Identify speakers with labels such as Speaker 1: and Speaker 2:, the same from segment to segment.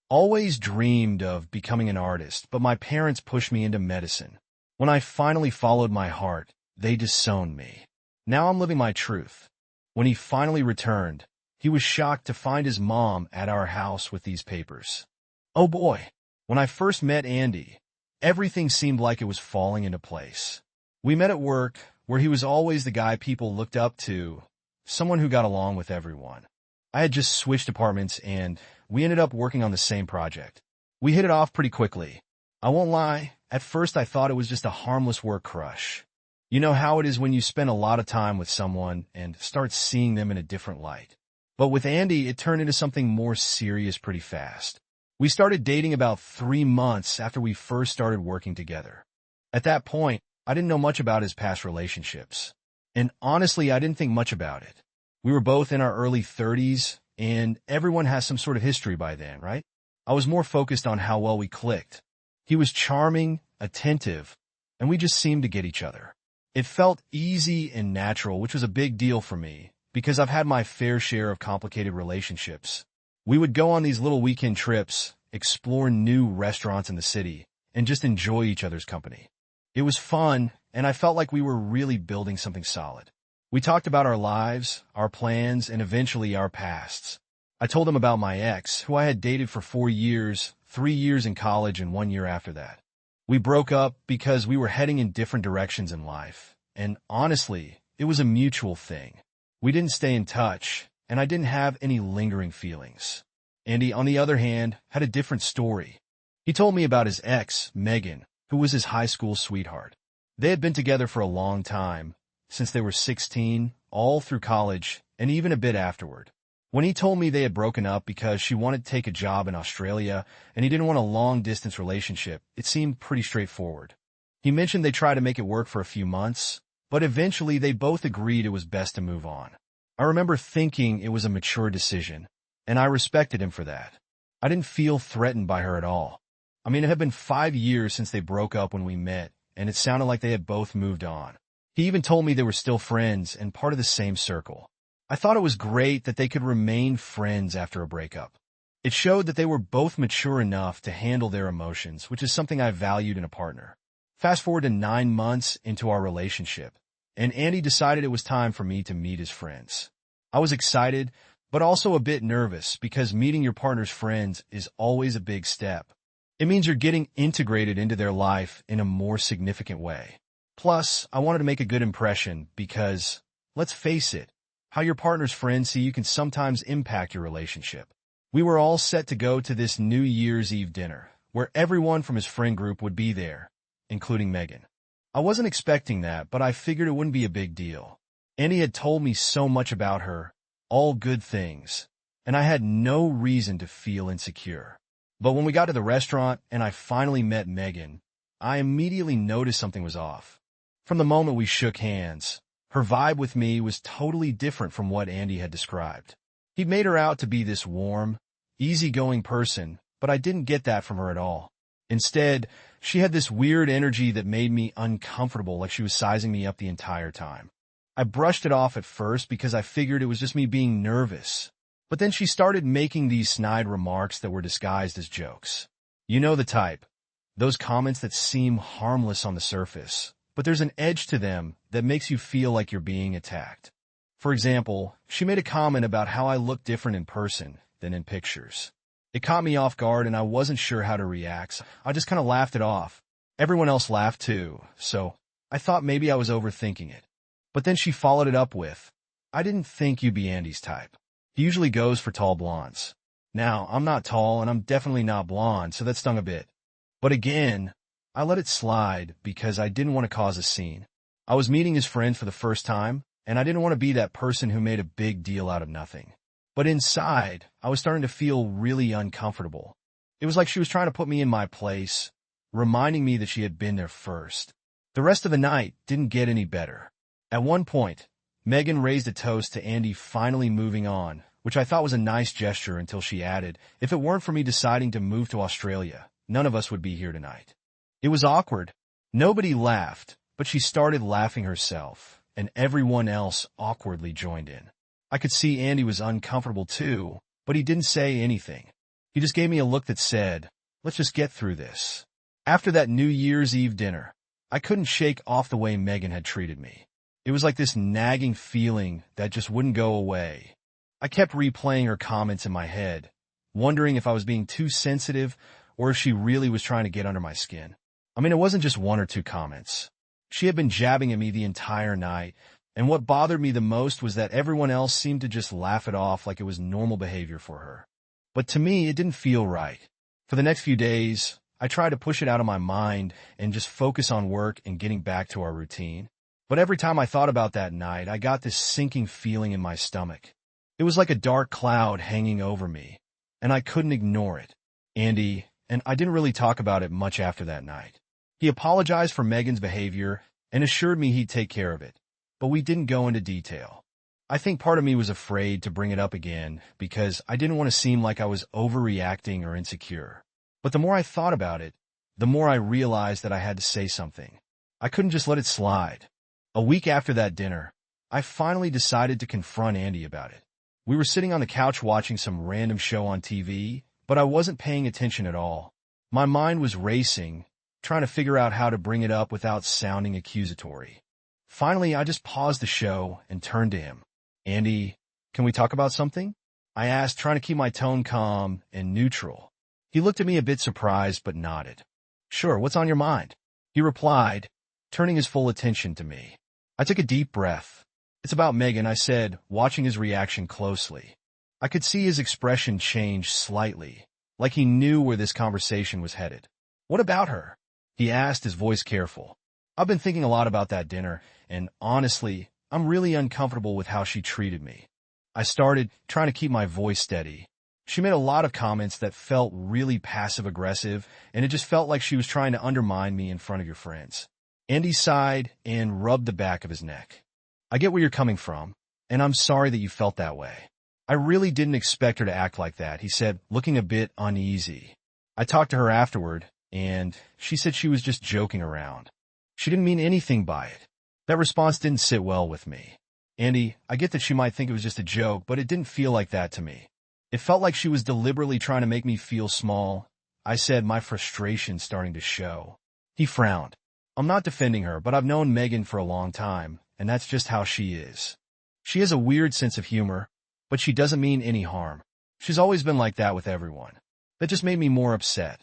Speaker 1: Always dreamed of becoming an artist, but my parents pushed me into medicine. When I finally followed my heart, they disowned me. Now I'm living my truth. When he finally returned, he was shocked to find his mom at our house with these papers. Oh boy, when I first met Andy, everything seemed like it was falling into place. We met at work, where he was always the guy people looked up to, someone who got along with everyone. I had just switched departments and we ended up working on the same project. We hit it off pretty quickly. I won't lie, at first I thought it was just a harmless work crush. You know how it is when you spend a lot of time with someone and start seeing them in a different light. But with Andy, it turned into something more serious pretty fast. We started dating about 3 months after we first started working together. At that point, I didn't know much about his past relationships. And honestly, I didn't think much about it. We were both in our early 30s, and everyone has some sort of history by then, right? I was more focused on how well we clicked. He was charming, attentive, and we just seemed to get each other. It felt easy and natural, which was a big deal for me, because I've had my fair share of complicated relationships. We would go on these little weekend trips, explore new restaurants in the city, and just enjoy each other's company. It was fun, and I felt like we were really building something solid. We talked about our lives, our plans, and eventually our pasts. I told him about my ex, who I had dated for 4 years, 3 years in college and 1 year after that. We broke up because we were heading in different directions in life, and honestly, it was a mutual thing. We didn't stay in touch, and I didn't have any lingering feelings. Andy, on the other hand, had a different story. He told me about his ex, Megan, who was his high school sweetheart. They had been together for a long time, since they were 16, all through college, and even a bit afterward. When he told me they had broken up because she wanted to take a job in Australia and he didn't want a long-distance relationship, it seemed pretty straightforward. He mentioned they tried to make it work for a few months, but eventually they both agreed it was best to move on. I remember thinking it was a mature decision, and I respected him for that. I didn't feel threatened by her at all. I mean, it had been 5 years since they broke up when we met, and it sounded like they had both moved on. He even told me they were still friends and part of the same circle. I thought it was great that they could remain friends after a breakup. It showed that they were both mature enough to handle their emotions, which is something I valued in a partner. Fast forward to 9 months into our relationship, and Andy decided it was time for me to meet his friends. I was excited, but also a bit nervous because meeting your partner's friends is always a big step. It means you're getting integrated into their life in a more significant way. Plus, I wanted to make a good impression because, let's face it, how your partner's friends see you can sometimes impact your relationship. We were all set to go to this New Year's Eve dinner, where everyone from his friend group would be there, including Megan. I wasn't expecting that, but I figured it wouldn't be a big deal. Andy had told me so much about her, all good things, and I had no reason to feel insecure. But when we got to the restaurant and I finally met Megan, I immediately noticed something was off. From the moment we shook hands, her vibe with me was totally different from what Andy had described. He'd made her out to be this warm, easygoing person, but I didn't get that from her at all. Instead, she had this weird energy that made me uncomfortable, like she was sizing me up the entire time. I brushed it off at first because I figured it was just me being nervous. But then she started making these snide remarks that were disguised as jokes. You know the type. Those comments that seem harmless on the surface, but there's an edge to them that makes you feel like you're being attacked. For example, she made a comment about how I look different in person than in pictures. It caught me off guard and I wasn't sure how to react. So I just kind of laughed it off. Everyone else laughed too, so I thought maybe I was overthinking it. But then she followed it up with, I didn't think you'd be Andy's type. He usually goes for tall blondes. Now, I'm not tall and I'm definitely not blonde, so that stung a bit. But again, I let it slide because I didn't want to cause a scene. I was meeting his friends for the first time, and I didn't want to be that person who made a big deal out of nothing. But inside, I was starting to feel really uncomfortable. It was like she was trying to put me in my place, reminding me that she had been there first. The rest of the night didn't get any better. At one point, Megan raised a toast to Andy finally moving on, which I thought was a nice gesture until she added, if it weren't for me deciding to move to Australia, none of us would be here tonight. It was awkward. Nobody laughed, but she started laughing herself, and everyone else awkwardly joined in. I could see Andy was uncomfortable too, but he didn't say anything. He just gave me a look that said, let's just get through this. After that New Year's Eve dinner, I couldn't shake off the way Megan had treated me. It was like this nagging feeling that just wouldn't go away. I kept replaying her comments in my head, wondering if I was being too sensitive or if she really was trying to get under my skin. I mean, it wasn't just one or two comments. She had been jabbing at me the entire night, and what bothered me the most was that everyone else seemed to just laugh it off like it was normal behavior for her. But to me, it didn't feel right. For the next few days, I tried to push it out of my mind and just focus on work and getting back to our routine. But every time I thought about that night, I got this sinking feeling in my stomach. It was like a dark cloud hanging over me, and I couldn't ignore it. Andy and I didn't really talk about it much after that night. He apologized for Megan's behavior and assured me he'd take care of it, but we didn't go into detail. I think part of me was afraid to bring it up again because I didn't want to seem like I was overreacting or insecure. But the more I thought about it, the more I realized that I had to say something. I couldn't just let it slide. A week after that dinner, I finally decided to confront Andy about it. We were sitting on the couch watching some random show on TV, but I wasn't paying attention at all. My mind was racing, trying to figure out how to bring it up without sounding accusatory. Finally, I just paused the show and turned to him. Andy, can we talk about something? I asked, trying to keep my tone calm and neutral. He looked at me a bit surprised but nodded. Sure, what's on your mind? He replied, turning his full attention to me. I took a deep breath. It's about Megan, I said, watching his reaction closely. I could see his expression change slightly, like he knew where this conversation was headed. What about her? He asked, his voice careful. I've been thinking a lot about that dinner, and honestly, I'm really uncomfortable with how she treated me. I started, trying to keep my voice steady. She made a lot of comments that felt really passive-aggressive, and it just felt like she was trying to undermine me in front of your friends. Andy sighed and rubbed the back of his neck. I get where you're coming from, and I'm sorry that you felt that way. I really didn't expect her to act like that, he said, looking a bit uneasy. I talked to her afterward, and she said she was just joking around. She didn't mean anything by it. That response didn't sit well with me. Andy, I get that she might think it was just a joke, but it didn't feel like that to me. It felt like she was deliberately trying to make me feel small. I said, my frustration starting to show. He frowned. I'm not defending her, but I've known Megan for a long time, and that's just how she is. She has a weird sense of humor, but she doesn't mean any harm. She's always been like that with everyone. That just made me more upset.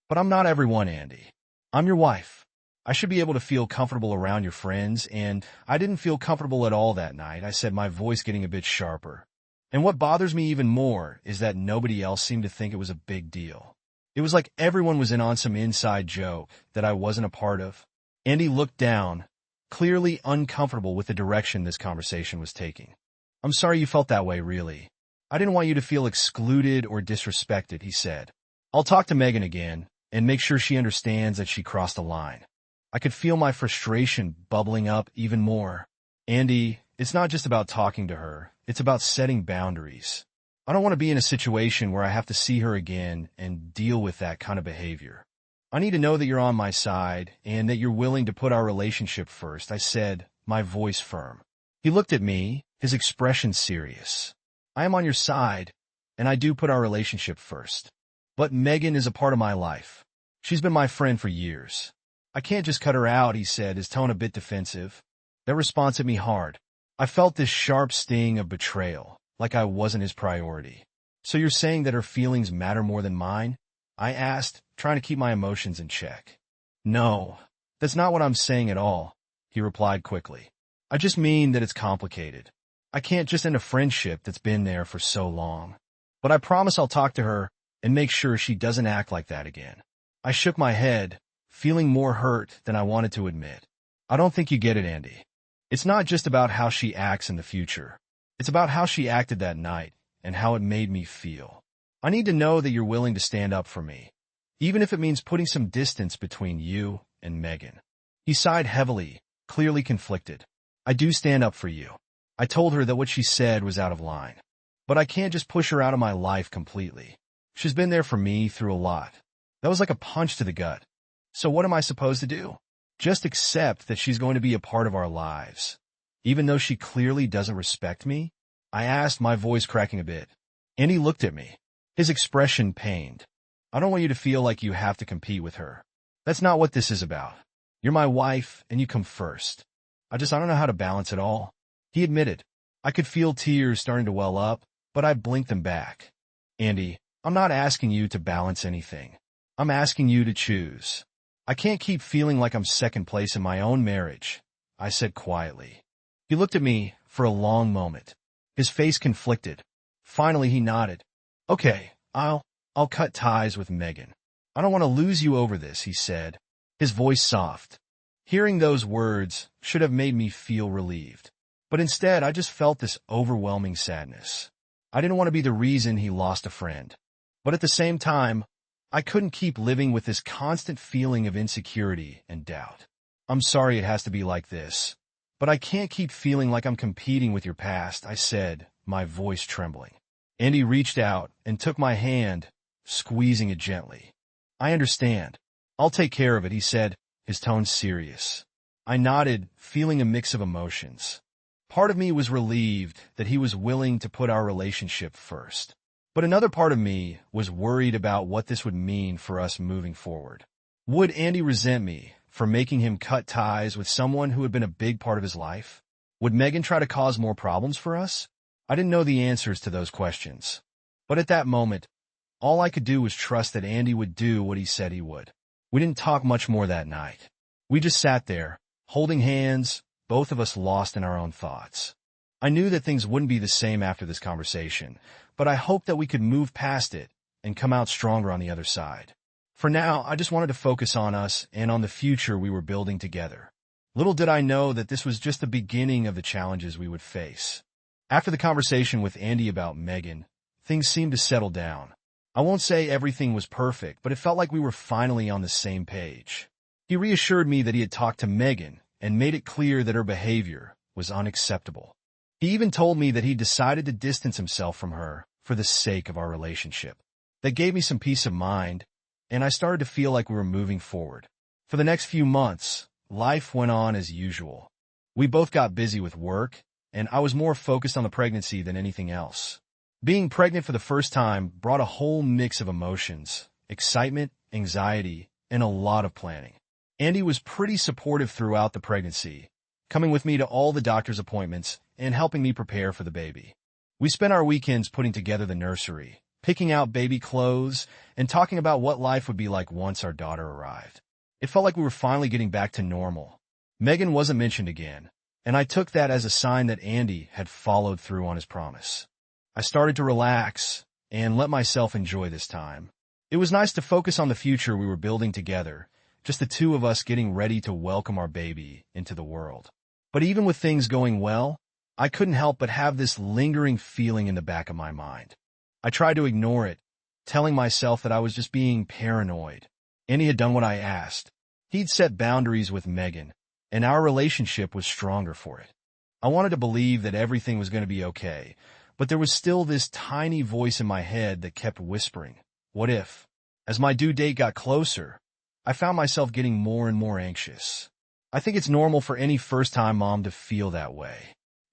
Speaker 1: But I'm not everyone, Andy. I'm your wife. I should be able to feel comfortable around your friends, and I didn't feel comfortable at all that night, I said, my voice getting a bit sharper. And what bothers me even more is that nobody else seemed to think it was a big deal. It was like everyone was in on some inside joke that I wasn't a part of. Andy looked down, clearly uncomfortable with the direction this conversation was taking. I'm sorry you felt that way, really. I didn't want you to feel excluded or disrespected, he said. I'll talk to Megan again and make sure she understands that she crossed a line. I could feel my frustration bubbling up even more. Andy, it's not just about talking to her. It's about setting boundaries. I don't want to be in a situation where I have to see her again and deal with that kind of behavior. I need to know that you're on my side and that you're willing to put our relationship first, I said, my voice firm. He looked at me, his expression serious. I am on your side, and I do put our relationship first. But Megan is a part of my life. She's been my friend for years. I can't just cut her out, he said, his tone a bit defensive. That response hit me hard. I felt this sharp sting of betrayal, like I wasn't his priority. So you're saying that her feelings matter more than mine? I asked, trying to keep my emotions in check. No, that's not what I'm saying at all, he replied quickly. I just mean that it's complicated. I can't just end a friendship that's been there for so long. But I promise I'll talk to her and make sure she doesn't act like that again. I shook my head, feeling more hurt than I wanted to admit. I don't think you get it, Andy. It's not just about how she acts in the future. It's about how she acted that night and how it made me feel. I need to know that you're willing to stand up for me, even if it means putting some distance between you and Megan. He sighed heavily, clearly conflicted. I do stand up for you. I told her that what she said was out of line. But I can't just push her out of my life completely. She's been there for me through a lot. That was like a punch to the gut. So what am I supposed to do? Just accept that she's going to be a part of our lives, even though she clearly doesn't respect me? I asked, my voice cracking a bit. And he looked at me. his expression pained. I don't want you to feel like you have to compete with her. That's not what this is about. You're my wife, and you come first. I don't know how to balance it all. He admitted. I could feel tears starting to well up, but I blinked them back. Andy, I'm not asking you to balance anything. I'm asking you to choose. I can't keep feeling like I'm second place in my own marriage, I said quietly. He looked at me for a long moment, his face conflicted. Finally, he nodded. Okay, I'll cut ties with Megan. I don't want to lose you over this, he said, his voice soft. Hearing those words should have made me feel relieved. But instead, I just felt this overwhelming sadness. I didn't want to be the reason he lost a friend. But at the same time, I couldn't keep living with this constant feeling of insecurity and doubt. I'm sorry it has to be like this, but I can't keep feeling like I'm competing with your past, I said, my voice trembling. Andy reached out and took my hand, squeezing it gently. I understand. I'll take care of it, he said, his tone serious. I nodded, feeling a mix of emotions. Part of me was relieved that he was willing to put our relationship first. But another part of me was worried about what this would mean for us moving forward. Would Andy resent me for making him cut ties with someone who had been a big part of his life? Would Megan try to cause more problems for us? I didn't know the answers to those questions. But at that moment, all I could do was trust that Andy would do what he said he would. We didn't talk much more that night. We just sat there, holding hands, both of us lost in our own thoughts. I knew that things wouldn't be the same after this conversation, but I hoped that we could move past it and come out stronger on the other side. For now, I just wanted to focus on us and on the future we were building together. Little did I know that this was just the beginning of the challenges we would face. After the conversation with Andy about Megan, things seemed to settle down. I won't say everything was perfect, but it felt like we were finally on the same page. He reassured me that he had talked to Megan and made it clear that her behavior was unacceptable. He even told me that he decided to distance himself from her for the sake of our relationship. That gave me some peace of mind, and I started to feel like we were moving forward. For the next few months, life went on as usual. We both got busy with work, and I was more focused on the pregnancy than anything else. Being pregnant for the first time brought a whole mix of emotions, excitement, anxiety, and a lot of planning. Andy was pretty supportive throughout the pregnancy, coming with me to all the doctor's appointments and helping me prepare for the baby. We spent our weekends putting together the nursery, picking out baby clothes, and talking about what life would be like once our daughter arrived. It felt like we were finally getting back to normal. Megan wasn't mentioned again, and I took that as a sign that Andy had followed through on his promise. I started to relax and let myself enjoy this time. It was nice to focus on the future we were building together, just the two of us getting ready to welcome our baby into the world. But even with things going well, I couldn't help but have this lingering feeling in the back of my mind. I tried to ignore it, telling myself that I was just being paranoid. Andy had done what I asked. He'd set boundaries with Megan, and our relationship was stronger for it. I wanted to believe that everything was going to be okay, but there was still this tiny voice in my head that kept whispering, what if? As my due date got closer, I found myself getting more and more anxious. I think it's normal for any first-time mom to feel that way.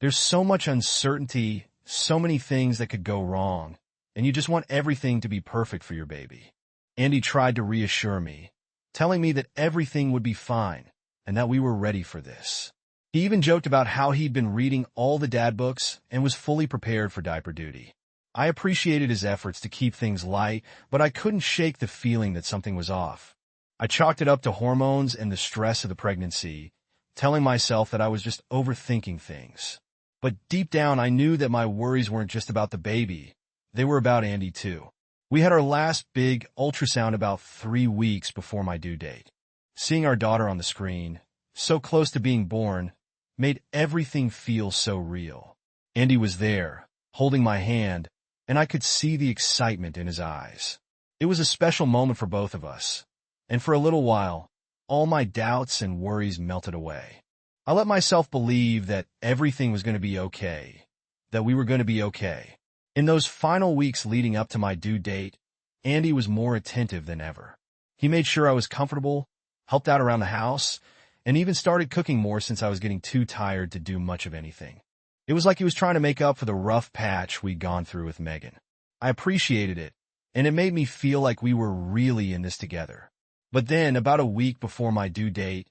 Speaker 1: There's so much uncertainty, so many things that could go wrong, and you just want everything to be perfect for your baby. Andy tried to reassure me, telling me that everything would be fine and that we were ready for this. He even joked about how he'd been reading all the dad books and was fully prepared for diaper duty. I appreciated his efforts to keep things light, but I couldn't shake the feeling that something was off. I chalked it up to hormones and the stress of the pregnancy, telling myself that I was just overthinking things. But deep down, I knew that my worries weren't just about the baby. They were about Andy, too. We had our last big ultrasound about 3 weeks before my due date. Seeing our daughter on the screen, so close to being born, made everything feel so real. Andy was there, holding my hand, and I could see the excitement in his eyes. It was a special moment for both of us, and for a little while, all my doubts and worries melted away. I let myself believe that everything was going to be okay, that we were going to be okay. In those final weeks leading up to my due date, Andy was more attentive than ever. He made sure I was comfortable, helped out around the house, and even started cooking more since I was getting too tired to do much of anything. It was like he was trying to make up for the rough patch we'd gone through with Megan. I appreciated it, and it made me feel like we were really in this together. But then, about a week before my due date,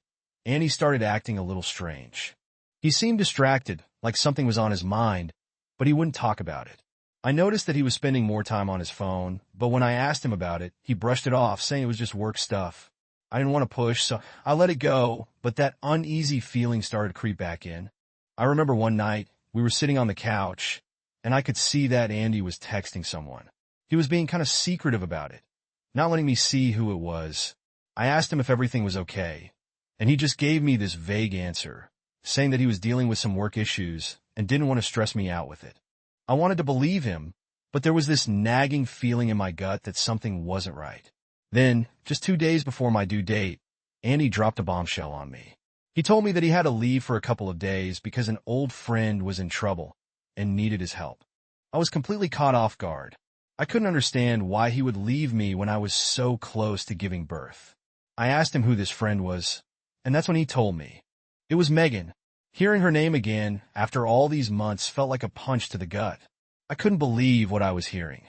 Speaker 1: Andy started acting a little strange. He seemed distracted, like something was on his mind, but he wouldn't talk about it. I noticed that he was spending more time on his phone, but when I asked him about it, he brushed it off, saying it was just work stuff. I didn't want to push, so I let it go, but that uneasy feeling started to creep back in. I remember one night, we were sitting on the couch, and I could see that Andy was texting someone. He was being kind of secretive about it, not letting me see who it was. I asked him if everything was okay, and he just gave me this vague answer, saying that he was dealing with some work issues and didn't want to stress me out with it. I wanted to believe him, but there was this nagging feeling in my gut that something wasn't right. Then, just 2 days before my due date, Andy dropped a bombshell on me. He told me that he had to leave for a couple of days because an old friend was in trouble and needed his help. I was completely caught off guard. I couldn't understand why he would leave me when I was so close to giving birth. I asked him who this friend was, and that's when he told me. It was Megan. Hearing her name again after all these months felt like a punch to the gut. I couldn't believe what I was hearing.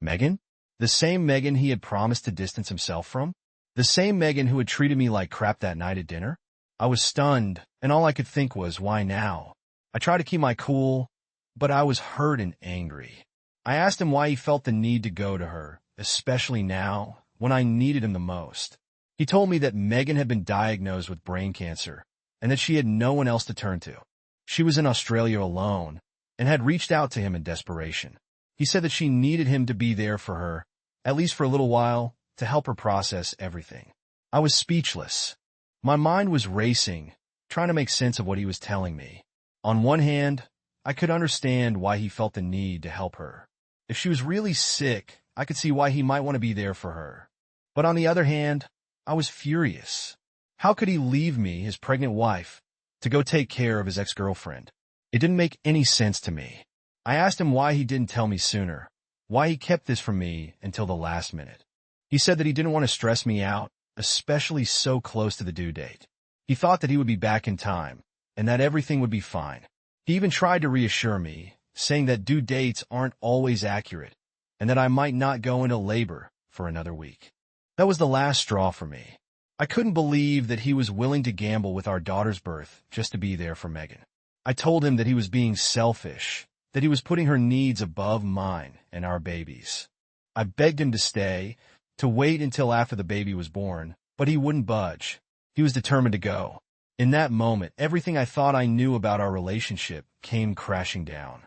Speaker 1: Megan? The same Megan he had promised to distance himself from? The same Megan who had treated me like crap that night at dinner? I was stunned, and all I could think was, why now? I tried to keep my cool, but I was hurt and angry. I asked him why he felt the need to go to her, especially now, when I needed him the most. He told me that Megan had been diagnosed with brain cancer, and that she had no one else to turn to. She was in Australia alone, and had reached out to him in desperation. He said that she needed him to be there for her, at least for a little while, to help her process everything. I was speechless. My mind was racing, trying to make sense of what he was telling me. On one hand, I could understand why he felt the need to help her. If she was really sick, I could see why he might want to be there for her. But on the other hand, I was furious. How could he leave me, his pregnant wife, to go take care of his ex-girlfriend? It didn't make any sense to me. I asked him why he didn't tell me sooner, why he kept this from me until the last minute. He said that he didn't want to stress me out, especially so close to the due date. He thought that he would be back in time, and that everything would be fine. He even tried to reassure me, saying that due dates aren't always accurate, and that I might not go into labor for another week. That was the last straw for me. I couldn't believe that he was willing to gamble with our daughter's birth just to be there for Megan. I told him that he was being selfish, that he was putting her needs above mine and our baby's. I begged him to stay, to wait until after the baby was born, but he wouldn't budge. He was determined to go. In that moment, everything I thought I knew about our relationship came crashing down.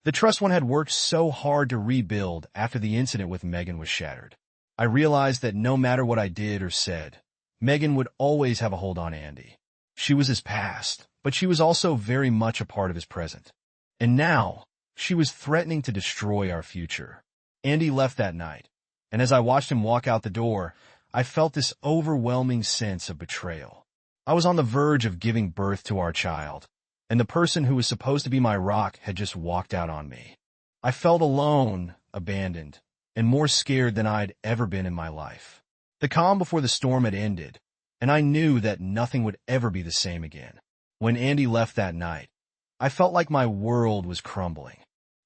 Speaker 1: The trust one had worked so hard to rebuild after the incident with Megan was shattered. I realized that no matter what I did or said, Megan would always have a hold on Andy. She was his past, but she was also very much a part of his present. And now, she was threatening to destroy our future. Andy left that night, and as I watched him walk out the door, I felt this overwhelming sense of betrayal. I was on the verge of giving birth to our child, and the person who was supposed to be my rock had just walked out on me. I felt alone, abandoned, and more scared than I'd ever been in my life. The calm before the storm had ended, and I knew that nothing would ever be the same again. When Andy left that night, I felt like my world was crumbling.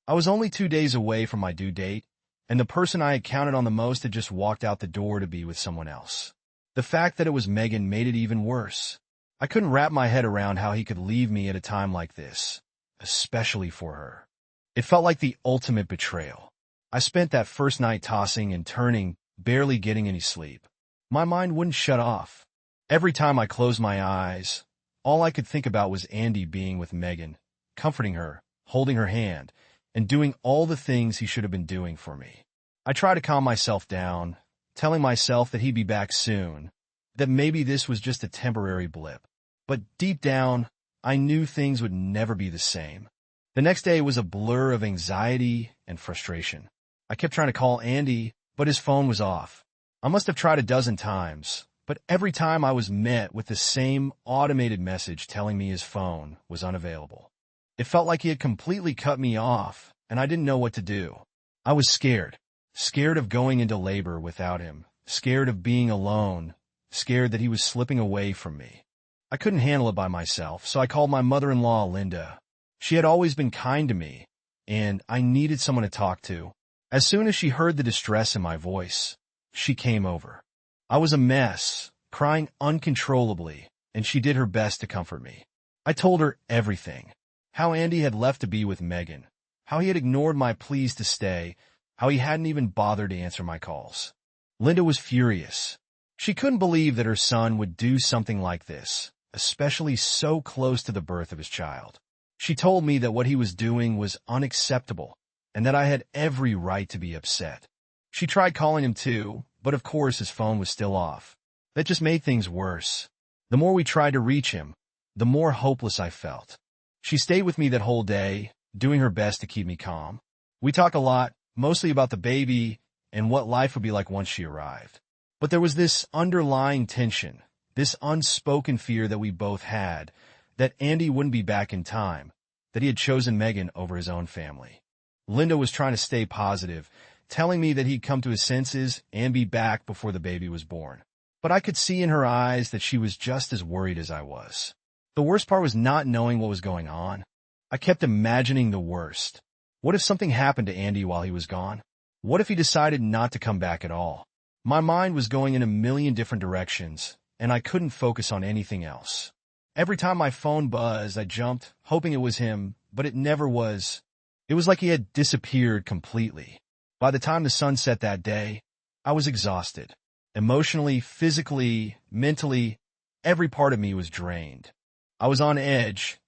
Speaker 1: I was only 2 days away from my due date, and the person I had counted on the most had just walked out the door to be with someone else. The fact that it was Megan made it even worse. I couldn't wrap my head around how he could leave me at a time like this, especially for her. It felt like the ultimate betrayal. I spent that first night tossing and turning, barely getting any sleep. My mind wouldn't shut off. Every time I closed my eyes, all I could think about was Andy being with Megan, comforting her, holding her hand, and doing all the things he should have been doing for me. I tried to calm myself down, telling myself that he'd be back soon, that maybe this was just a temporary blip. But deep down, I knew things would never be the same. The next day was a blur of anxiety and frustration. I kept trying to call Andy, but his phone was off. I must have tried a dozen times, but every time I was met with the same automated message telling me his phone was unavailable. It felt like he had completely cut me off, and I didn't know what to do. I was scared. Scared of going into labor without him. Scared of being alone. Scared that he was slipping away from me. I couldn't handle it by myself, so I called my mother-in-law, Linda. She had always been kind to me, and I needed someone to talk to. As soon as she heard the distress in my voice, she came over. I was a mess, crying uncontrollably, and she did her best to comfort me. I told her everything. How Andy had left to be with Megan, how he had ignored my pleas to stay, how he hadn't even bothered to answer my calls. Linda was furious. She couldn't believe that her son would do something like this, especially so close to the birth of his child. She told me that what he was doing was unacceptable, and that I had every right to be upset. She tried calling him too, but of course his phone was still off. That just made things worse. The more we tried to reach him, the more hopeless I felt. She stayed with me that whole day, doing her best to keep me calm. We talked a lot, mostly about the baby and what life would be like once she arrived. But there was this underlying tension, this unspoken fear that we both had, that Andy wouldn't be back in time, that he had chosen Megan over his own family. Linda was trying to stay positive, telling me that he'd come to his senses and be back before the baby was born. But I could see in her eyes that she was just as worried as I was. The worst part was not knowing what was going on. I kept imagining the worst. What if something happened to Andy while he was gone? What if he decided not to come back at all? My mind was going in a million different directions, and I couldn't focus on anything else. Every time my phone buzzed, I jumped, hoping it was him, but it never was. It was like he had disappeared completely. By the time the sun set that day, I was exhausted. Emotionally, physically, mentally, every part of me was drained. I was on edge,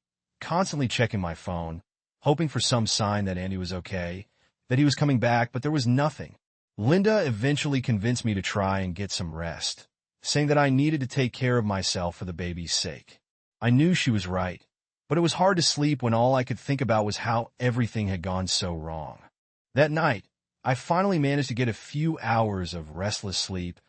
Speaker 1: constantly checking my phone, hoping for some sign that Andy was okay, that he was coming back, but there was nothing. Linda eventually convinced me to try and get some rest, saying that I needed to take care of myself for the baby's sake. I knew she was right, but it was hard to sleep when all I could think about was how everything had gone so wrong. That night, I finally managed to get a few hours of restless sleep,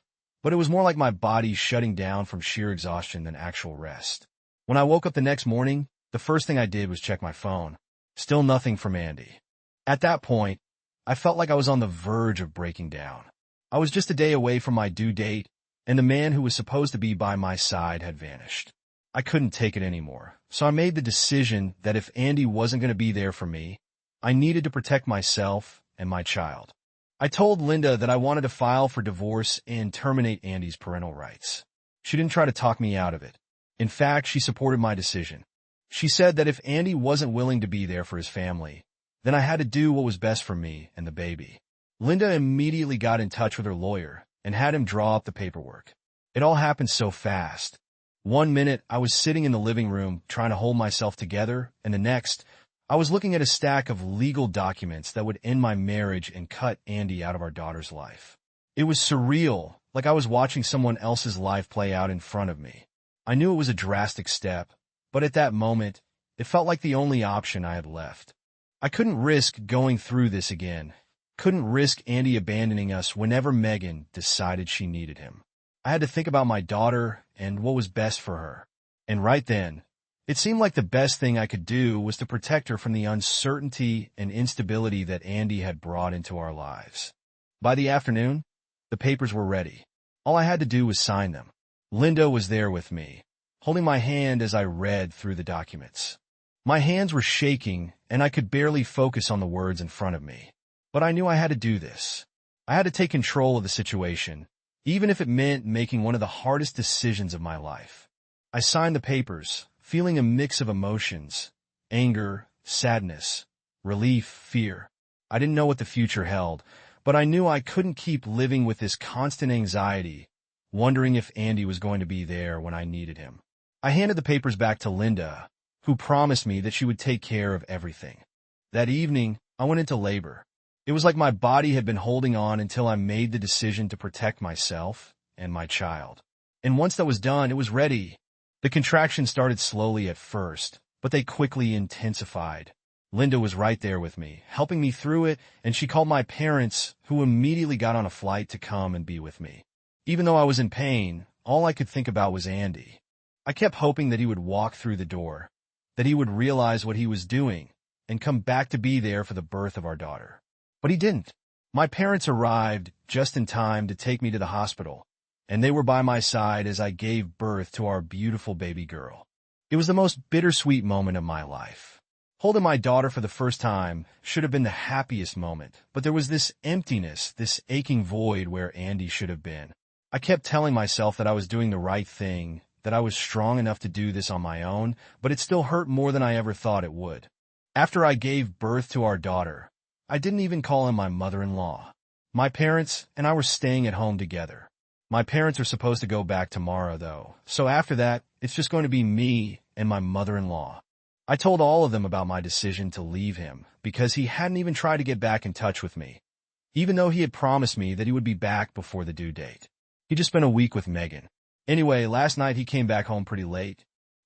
Speaker 1: but it was more like my body shutting down from sheer exhaustion than actual rest. When I woke up the next morning, the first thing I did was check my phone. Still nothing from Andy. At that point, I felt like I was on the verge of breaking down. I was just a day away from my due date, and the man who was supposed to be by my side had vanished. I couldn't take it anymore, so I made the decision that if Andy wasn't going to be there for me, I needed to protect myself and my child. I told Linda that I wanted to file for divorce and terminate Andy's parental rights. She didn't try to talk me out of it. In fact, she supported my decision. She said that if Andy wasn't willing to be there for his family, then I had to do what was best for me and the baby. Linda immediately got in touch with her lawyer and had him draw up the paperwork. It all happened so fast. One minute, I was sitting in the living room trying to hold myself together, and the next, I was looking at a stack of legal documents that would end my marriage and cut Andy out of our daughter's life. It was surreal, like I was watching someone else's life play out in front of me. I knew it was a drastic step, but at that moment, it felt like the only option I had left. I couldn't risk going through this again. Couldn't risk Andy abandoning us whenever Megan decided she needed him. I had to think about my daughter and what was best for her. And right then, it seemed like the best thing I could do was to protect her from the uncertainty and instability that Andy had brought into our lives. By the afternoon, the papers were ready. All I had to do was sign them. Linda was there with me, holding my hand as I read through the documents. My hands were shaking, and I could barely focus on the words in front of me. But I knew I had to do this. I had to take control of the situation, even if it meant making one of the hardest decisions of my life. I signed the papers, feeling a mix of emotions: anger, sadness, relief, fear. I didn't know what the future held, but I knew I couldn't keep living with this constant anxiety, wondering if Andy was going to be there when I needed him. I handed the papers back to Linda, who promised me that she would take care of everything. That evening, I went into labor. It was like my body had been holding on until I made the decision to protect myself and my child. And once that was done, it was ready. The contractions started slowly at first, but they quickly intensified. Linda was right there with me, helping me through it, and she called my parents, who immediately got on a flight to come and be with me. Even though I was in pain, all I could think about was Andy. I kept hoping that he would walk through the door, that he would realize what he was doing, and come back to be there for the birth of our daughter. But he didn't. My parents arrived just in time to take me to the hospital, and they were by my side as I gave birth to our beautiful baby girl. It was the most bittersweet moment of my life. Holding my daughter for the first time should have been the happiest moment, but there was this emptiness, this aching void where Andy should have been. I kept telling myself that I was doing the right thing, that I was strong enough to do this on my own, but it still hurt more than I ever thought it would. After I gave birth to our daughter, I didn't even call him my mother-in-law. My parents and I were staying at home together. My parents are supposed to go back tomorrow, though, so after that, it's just going to be me and my mother-in-law. I told all of them about my decision to leave him because he hadn't even tried to get back in touch with me, even though he had promised me that he would be back before the due date. He just spent a week with Megan. Anyway, last night he came back home pretty late.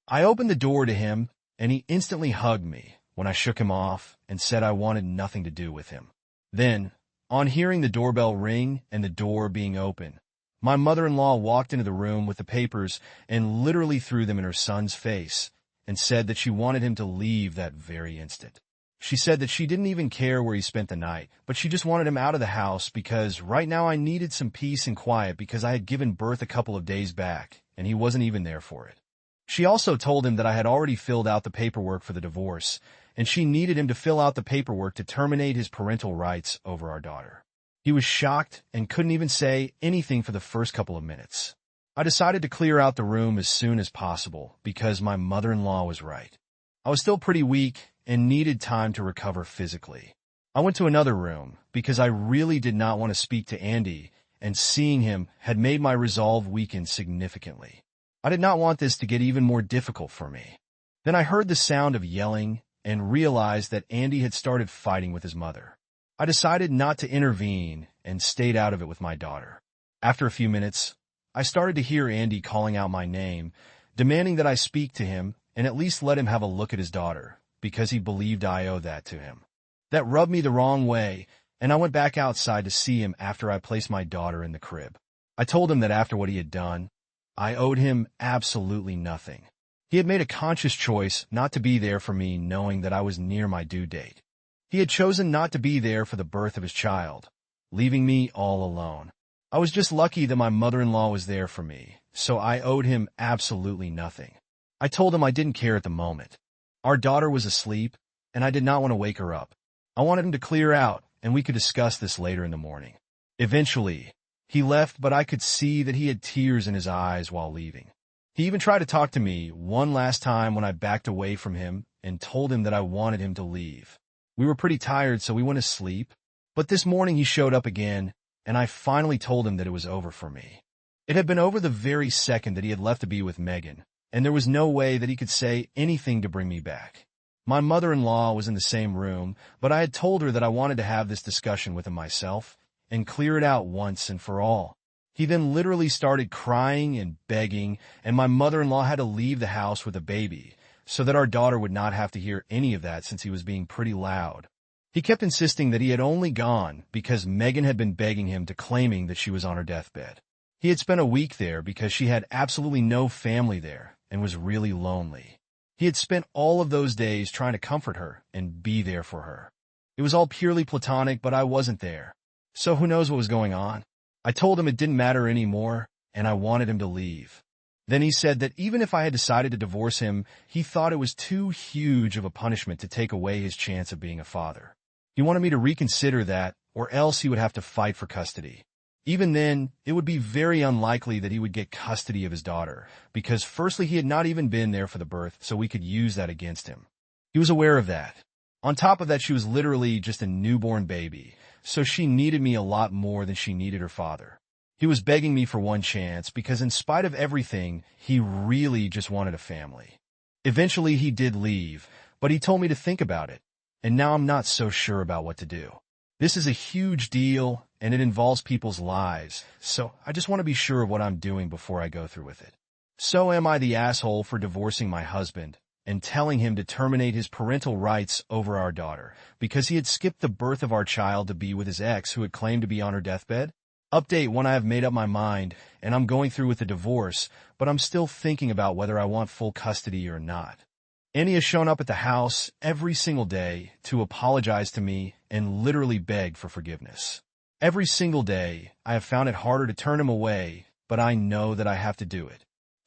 Speaker 1: I opened the door to him, and he instantly hugged me when I shook him off and said I wanted nothing to do with him. Then, on hearing the doorbell ring and the door being open, my mother-in-law walked into the room with the papers and literally threw them in her son's face and said that she wanted him to leave that very instant. She said that she didn't even care where he spent the night, but she just wanted him out of the house because right now I needed some peace and quiet because I had given birth a couple of days back, and he wasn't even there for it. She also told him that I had already filled out the paperwork for the divorce, and she needed him to fill out the paperwork to terminate his parental rights over our daughter. He was shocked and couldn't even say anything for the first couple of minutes. I decided to clear out the room as soon as possible because my mother-in-law was right. I was still pretty weak and needed time to recover physically. I went to another room because I really did not want to speak to Andy, and seeing him had made my resolve weaken significantly. I did not want this to get even more difficult for me. Then I heard the sound of yelling and realized that Andy had started fighting with his mother. I decided not to intervene and stayed out of it with my daughter. After a few minutes, I started to hear Andy calling out my name, demanding that I speak to him and at least let him have a look at his daughter, because he believed I owed that to him. That rubbed me the wrong way, and I went back outside to see him after I placed my daughter in the crib. I told him that after what he had done, I owed him absolutely nothing. He had made a conscious choice not to be there for me knowing that I was near my due date. He had chosen not to be there for the birth of his child, leaving me all alone. I was just lucky that my mother-in-law was there for me, so I owed him absolutely nothing. I told him I didn't care at the moment. Our daughter was asleep, and I did not want to wake her up. I wanted him to clear out, and we could discuss this later in the morning. Eventually, he left, but I could see that he had tears in his eyes while leaving. He even tried to talk to me one last time when I backed away from him and told him that I wanted him to leave. We were pretty tired, so we went to sleep, but this morning he showed up again, and I finally told him that it was over for me. It had been over the very second that he had left to be with Megan, and there was no way that he could say anything to bring me back. My mother-in-law was in the same room, but I had told her that I wanted to have this discussion with him myself and clear it out once and for all. He then literally started crying and begging, and my mother-in-law had to leave the house with a baby so that our daughter would not have to hear any of that since he was being pretty loud. He kept insisting that he had only gone because Megan had been begging him to, claiming that she was on her deathbed. He had spent a week there because she had absolutely no family there and was really lonely. He had spent all of those days trying to comfort her and be there for her. It was all purely platonic, but I wasn't there. So who knows what was going on? I told him it didn't matter anymore, and I wanted him to leave. Then he said that even if I had decided to divorce him, he thought it was too huge of a punishment to take away his chance of being a father. He wanted me to reconsider that, or else he would have to fight for custody. Even then, it would be very unlikely that he would get custody of his daughter, because firstly, he had not even been there for the birth, so we could use that against him. He was aware of that. On top of that, she was literally just a newborn baby, so she needed me a lot more than she needed her father. He was begging me for one chance because in spite of everything, he really just wanted a family. Eventually, he did leave, but he told me to think about it, and now I'm not so sure about what to do. This is a huge deal, and it involves people's lives, so I just want to be sure of what I'm doing before I go through with it. So am I the asshole for divorcing my husband and telling him to terminate his parental rights over our daughter because he had skipped the birth of our child to be with his ex who had claimed to be on her deathbed? Update when I have made up my mind and I'm going through with the divorce, but I'm still thinking about whether I want full custody or not. Annie has shown up at the house every single day to apologize to me and literally beg for forgiveness. Every single day, I have found it harder to turn him away, but I know that I have to do it.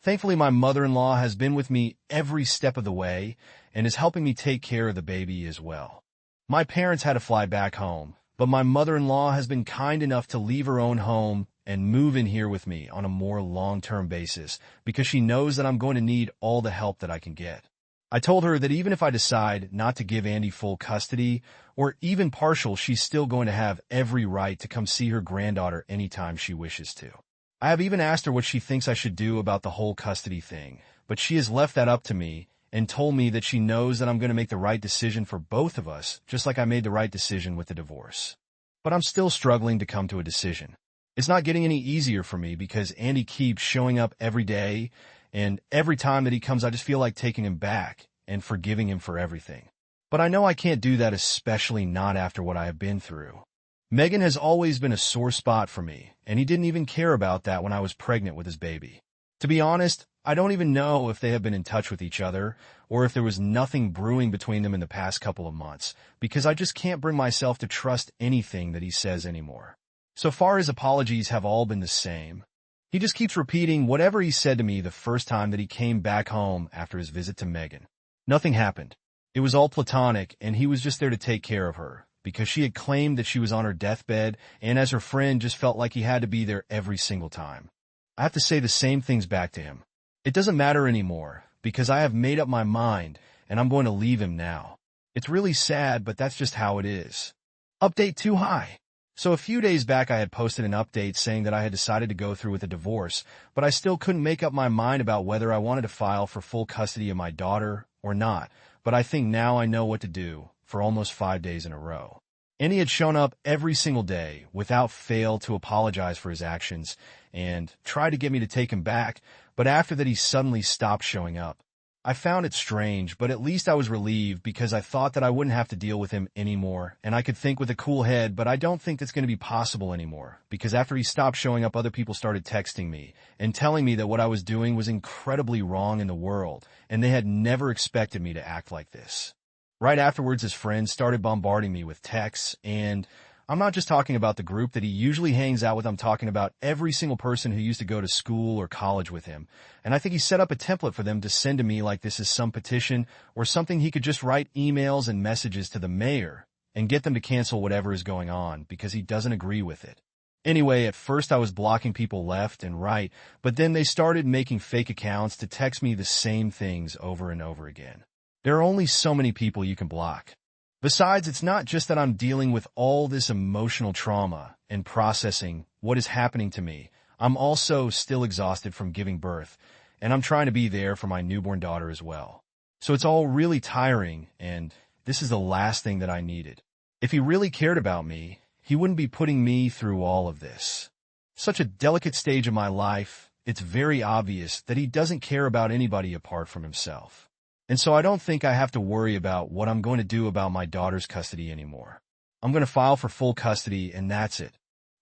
Speaker 1: Thankfully, my mother-in-law has been with me every step of the way and is helping me take care of the baby as well. My parents had to fly back home, but my mother-in-law has been kind enough to leave her own home and move in here with me on a more long-term basis because she knows that I'm going to need all the help that I can get. I told her that even if I decide not to give Andy full custody or even partial, she's still going to have every right to come see her granddaughter anytime she wishes to. I have even asked her what she thinks I should do about the whole custody thing, but she has left that up to me and told me that she knows that I'm going to make the right decision for both of us, just like I made the right decision with the divorce. But I'm still struggling to come to a decision. It's not getting any easier for me because Andy keeps showing up every day, and every time that he comes, I just feel like taking him back and forgiving him for everything. But I know I can't do that, especially not after what I have been through. Megan has always been a sore spot for me, and he didn't even care about that when I was pregnant with his baby. To be honest, I don't even know if they have been in touch with each other or if there was nothing brewing between them in the past couple of months, because I just can't bring myself to trust anything that he says anymore. So far, his apologies have all been the same. He just keeps repeating whatever he said to me the first time that he came back home after his visit to Megan. Nothing happened. It was all platonic, and he was just there to take care of her, because she had claimed that she was on her deathbed, and as her friend just felt like he had to be there every single time. I have to say the same things back to him. It doesn't matter anymore, because I have made up my mind, and I'm going to leave him now. It's really sad, but that's just how it is. Update too high. So a few days back I had posted an update saying that I had decided to go through with a divorce, but I still couldn't make up my mind about whether I wanted to file for full custody of my daughter or not, but I think now I know what to do for almost 5 days in a row. And he had shown up every single day without fail to apologize for his actions and try to get me to take him back, but after that he suddenly stopped showing up. I found it strange, but at least I was relieved because I thought that I wouldn't have to deal with him anymore, and I could think with a cool head, but I don't think that's going to be possible anymore, because after he stopped showing up, other people started texting me and telling me that what I was doing was incredibly wrong in the world, and they had never expected me to act like this. Right afterwards, his friends started bombarding me with texts, and I'm not just talking about the group that he usually hangs out with. I'm talking about every single person who used to go to school or college with him. And I think he set up a template for them to send to me like this is some petition or something he could just write emails and messages to the mayor and get them to cancel whatever is going on because he doesn't agree with it. Anyway, at first I was blocking people left and right, but then they started making fake accounts to text me the same things over and over again. There are only so many people you can block. Besides, it's not just that I'm dealing with all this emotional trauma and processing what is happening to me. I'm also still exhausted from giving birth, and I'm trying to be there for my newborn daughter as well. So it's all really tiring, and this is the last thing that I needed. If he really cared about me, he wouldn't be putting me through all of this. Such a delicate stage of my life, it's very obvious that he doesn't care about anybody apart from himself. And so I don't think I have to worry about what I'm going to do about my daughter's custody anymore. I'm going to file for full custody, and that's it.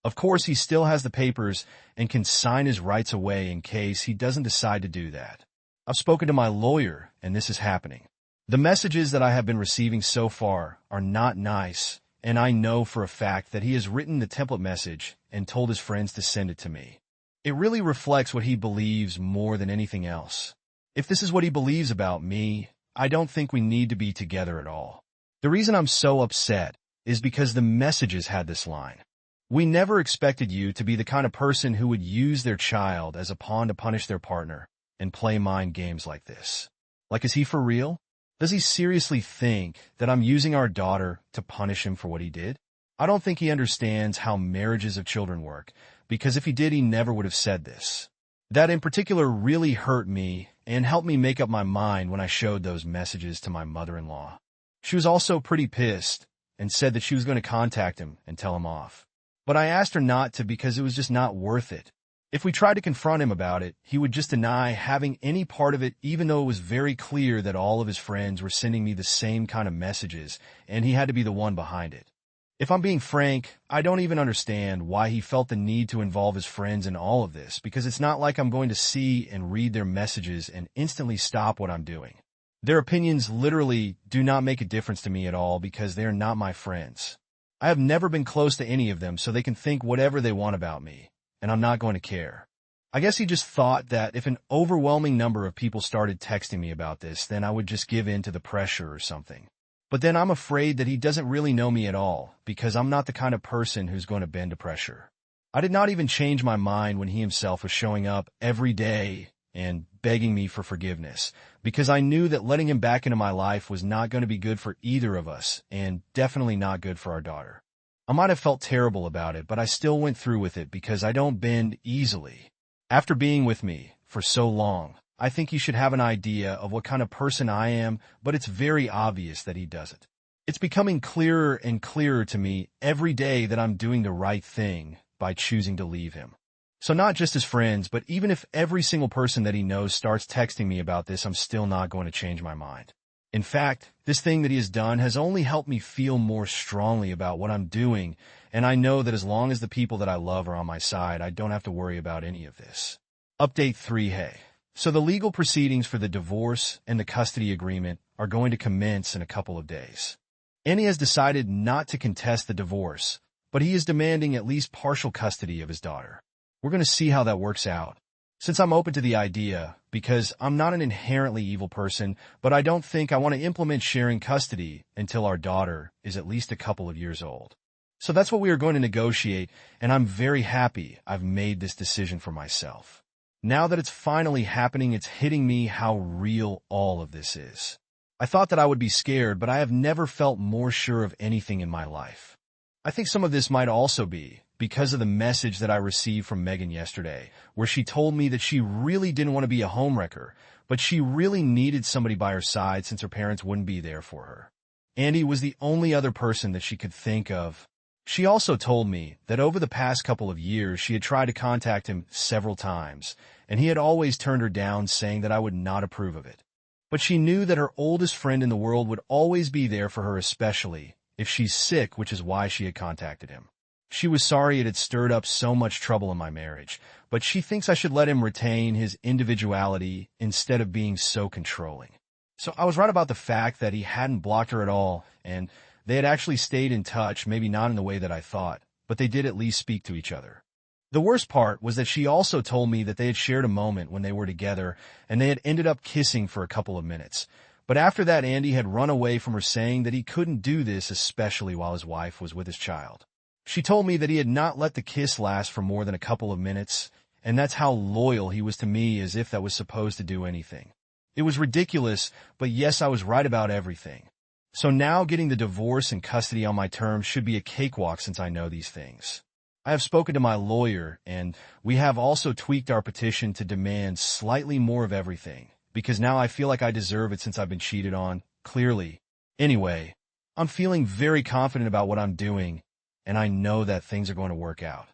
Speaker 1: Of course, he still has the papers and can sign his rights away in case he doesn't decide to do that. I've spoken to my lawyer, and this is happening. The messages that I have been receiving so far are not nice, and I know for a fact that he has written the template message and told his friends to send it to me. It really reflects what he believes more than anything else. If this is what he believes about me, I don't think we need to be together at all. The reason I'm so upset is because the messages had this line. We never expected you to be the kind of person who would use their child as a pawn to punish their partner and play mind games like this. Like, is he for real? Does he seriously think that I'm using our daughter to punish him for what he did? I don't think he understands how marriages of children work, because if he did, he never would have said this. That in particular really hurt me and helped me make up my mind when I showed those messages to my mother-in-law. She was also pretty pissed and said that she was going to contact him and tell him off. But I asked her not to because it was just not worth it. If we tried to confront him about it, he would just deny having any part of it, even though it was very clear that all of his friends were sending me the same kind of messages and he had to be the one behind it. If I'm being frank, I don't even understand why he felt the need to involve his friends in all of this, because it's not like I'm going to see and read their messages and instantly stop what I'm doing. Their opinions literally do not make a difference to me at all because they are not my friends. I have never been close to any of them, so they can think whatever they want about me, and I'm not going to care. I guess he just thought that if an overwhelming number of people started texting me about this, then I would just give in to the pressure or something. But then I'm afraid that he doesn't really know me at all, because I'm not the kind of person who's going to bend to pressure. I did not even change my mind when he himself was showing up every day and begging me for forgiveness, because I knew that letting him back into my life was not going to be good for either of us, and definitely not good for our daughter. I might have felt terrible about it, but I still went through with it because I don't bend easily. After being with me for so long, I think he should have an idea of what kind of person I am, but it's very obvious that he doesn't. It's becoming clearer and clearer to me every day that I'm doing the right thing by choosing to leave him. So not just as friends, but even if every single person that he knows starts texting me about this, I'm still not going to change my mind. In fact, this thing that he has done has only helped me feel more strongly about what I'm doing, and I know that as long as the people that I love are on my side, I don't have to worry about any of this. Update 3. Hey. So the legal proceedings for the divorce and the custody agreement are going to commence in a couple of days. Andy has decided not to contest the divorce, but he is demanding at least partial custody of his daughter. We're going to see how that works out. Since I'm open to the idea, because I'm not an inherently evil person, but I don't think I want to implement sharing custody until our daughter is at least a couple of years old. So that's what we are going to negotiate, and I'm very happy I've made this decision for myself. Now that it's finally happening, it's hitting me how real all of this is. I thought that I would be scared, but I have never felt more sure of anything in my life. I think some of this might also be because of the message that I received from Megan yesterday, where she told me that she really didn't want to be a homewrecker, but she really needed somebody by her side since her parents wouldn't be there for her. Andy was the only other person that she could think of. She also told me that over the past couple of years, she had tried to contact him several times, and he had always turned her down, saying that I would not approve of it. But she knew that her oldest friend in the world would always be there for her, especially if she's sick, which is why she had contacted him. She was sorry it had stirred up so much trouble in my marriage, but she thinks I should let him retain his individuality instead of being so controlling. So I was right about the fact that he hadn't blocked her at all, and they had actually stayed in touch, maybe not in the way that I thought, but they did at least speak to each other. The worst part was that she also told me that they had shared a moment when they were together, and they had ended up kissing for a couple of minutes. But after that, Andy had run away from her, saying that he couldn't do this, especially while his wife was with his child. She told me that he had not let the kiss last for more than a couple of minutes, and that's how loyal he was to me, as if that was supposed to do anything. It was ridiculous, but yes, I was right about everything. So now getting the divorce and custody on my terms should be a cakewalk since I know these things. I have spoken to my lawyer, and we have also tweaked our petition to demand slightly more of everything, because now I feel like I deserve it since I've been cheated on, clearly. Anyway, I'm feeling very confident about what I'm doing, and I know that things are going to work out.